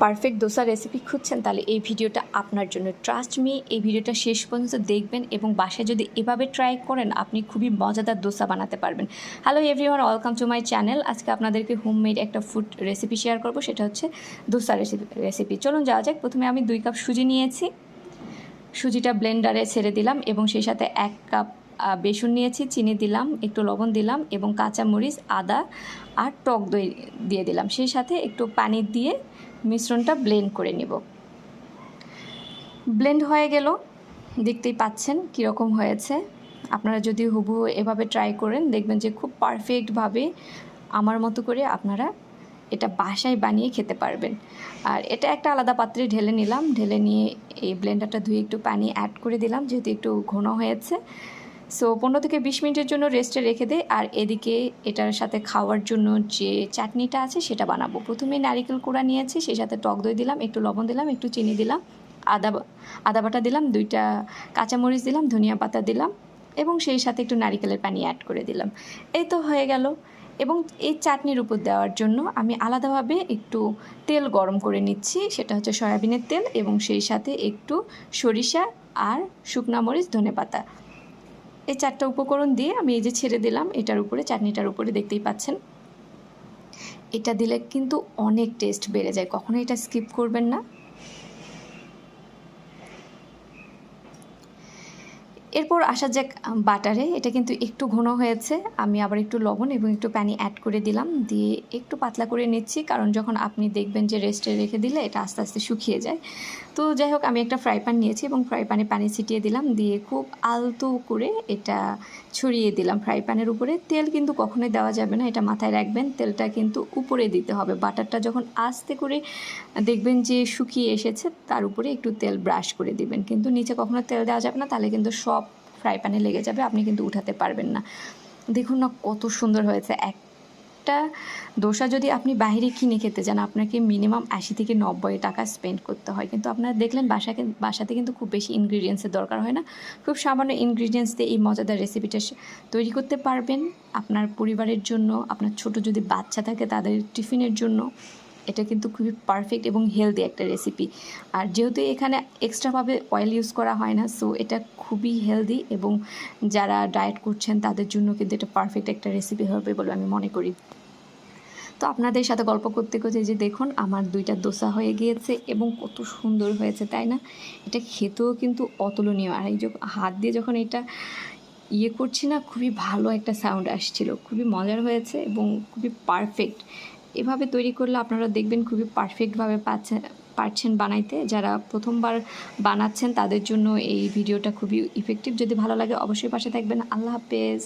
Perfect dosa recipe খুঁজছেন তাহলে এই ভিডিওটা আপনার জন্য। ট্রাস্ট মি, এই ভিডিওটা শেষ পর্যন্ত দেখবেন এবং বাসায় যদি এভাবে ট্রাই করেন আপনি খুবই মজাদার দোসা বানাতে পারবেন। Hello everyone, welcome to my channel. আজকে আপনাদেরকে হোমমেড একটা ফুড রেসিপি শেয়ার করব, সেটা হচ্ছে দোসা রেসিপি। চলুন যাওয়া যাক। প্রথমে আমি 2 কাপ সুজি নিয়েছি, সুজিটা ব্লেন্ডারে ছেড়ে দিলাম এবং সেই সাথে 1 কাপ বেসন নিয়েছি, চিনি দিলাম, একটু লবণ দিলাম এবং কাঁচামরিচ, আদা আর টক দই দিয়ে দিলাম। সেই সাথে একটু পানি দিয়ে মিশ্রণটা ব্লেন্ড করে নেব। ব্লেন্ড হয়ে গেল, দেখতেই পাচ্ছেন কীরকম হয়েছে। আপনারা যদি হুবহু এভাবে ট্রাই করেন দেখবেন যে খুব পারফেক্টভাবে আমার মতো করে আপনারা এটা বাসায় বানিয়ে খেতে পারবেন। আর এটা একটা আলাদা পাত্রে ঢেলে নিলাম, ঢেলে নিয়ে এই ব্লেন্ডারটা ধুয়ে একটু পানি অ্যাড করে দিলাম, যেহেতু একটু ঘন হয়েছে। সো 15 থেকে 20 মিনিটের জন্য রেস্টে রেখে দেয়। আর এদিকে এটার সাথে খাওয়ার জন্য যে চাটনিটা আছে সেটা বানাবো। প্রথমে নারিকেল কোড়া নিয়েছি, সেই সাথে টক দই দিলাম, একটু লবণ দিলাম, একটু চিনি দিলাম, আদা বাটা দিলাম, 2টা কাঁচামরিচ দিলাম, ধনিয়া পাতা দিলাম এবং সেই সাথে একটু নারিকেলের পানি অ্যাড করে দিলাম। এই তো হয়ে গেল। এবং এই চাটনির উপর দেওয়ার জন্য আমি আলাদাভাবে একটু তেল গরম করে নিচ্ছি, সেটা হচ্ছে সয়াবিনের তেল, এবং সেই সাথে একটু সরিষা আর শুকনা মরিচ, ধনেপাতা, এই 4টা উপকরণ দিয়ে আমি এই যে ছেড়ে দিলাম এটার উপরে, চাটনিটার উপরে। দেখতেই পাচ্ছেন এটা দিলে কিন্তু অনেক টেস্ট বেড়ে যায়, কখনো এটা স্কিপ করবেন না। এরপর আসা যাক বাটারে। এটা কিন্তু একটু ঘন হয়েছে, আমি আবার একটু লবণ এবং একটু পানি অ্যাড করে দিলাম, দিয়ে একটু পাতলা করে নিচ্ছি, কারণ যখন আপনি দেখবেন যে রেস্টে রেখে দিলে এটা আস্তে আস্তে শুকিয়ে যায়। তো যাই হোক, আমি একটা ফ্রাই প্যান নিয়েছি এবং ফ্রাই প্যানে পানি ছিটিয়ে দিলাম, দিয়ে খুব আলতো করে এটা ছড়িয়ে দিলাম ফ্রাই প্যানের উপরে। তেল কিন্তু কখনোই দেওয়া যাবে না, এটা মাথায় রাখবেন, তেলটা কিন্তু উপরে দিতে হবে। বাটারটা যখন আস্তে করে দেখবেন যে শুকিয়ে এসেছে তার উপরে একটু তেল ব্রাশ করে দিবেন, কিন্তু নিচে কখনো তেল দেওয়া যাবে না, তাহলে কিন্তু সব ফ্রাই প্যানে লেগে যাবে, আপনি কিন্তু উঠাতে পারবেন না। দেখুন না কত সুন্দর হয়েছে। একটা দোসা যদি আপনি বাইরে কিনে খেতে যান আপনাকে মিনিমাম 80 থেকে 90 টাকা স্পেন্ড করতে হয়, কিন্তু আপনারা দেখলেন বাসাতে কিন্তু খুব বেশি ইনগ্রিডিয়েন্টসের দরকার হয় না, খুব সামান্য ইনগ্রিডিয়েন্টস দিয়ে এই মজাদার রেসিপিটা তৈরি করতে পারবেন আপনার পরিবারের জন্য। আপনার ছোট যদি বাচ্চা থাকে তাদের টিফিনের জন্য এটা কিন্তু খুবই পারফেক্ট এবং হেলদি একটা রেসিপি। আর যেহেতু এখানে এক্সট্রাভাবে অয়েল ইউজ করা হয় না, সো এটা খুবই হেলদি এবং যারা ডায়েট করছেন তাদের জন্য কিন্তু এটা পারফেক্ট একটা রেসিপি হবে বলে আমি মনে করি। তো আপনাদের সাথে গল্প করতে করতে যে দেখুন আমার 2টা দোসা হয়ে গিয়েছে এবং কত সুন্দর হয়েছে, তাই না? এটা খেতেও কিন্তু অতুলনীয়। আর এই যে হাত দিয়ে যখন এটা করছি না, খুবই ভালো একটা সাউন্ড আসছিল, খুবই মজার হয়েছে এবং খুবই পারফেক্ট। এভাবে তৈরি করলে আপনারা দেখবেন খুবই পারফেক্টভাবে পারছেন বানাইতে। যারা প্রথমবার বানাচ্ছেন তাদের জন্য এই ভিডিওটা খুবই ইফেক্টিভ। যদি ভালো লাগে অবশ্যই পাশে থাকবেন। আল্লাহ হাফেজ।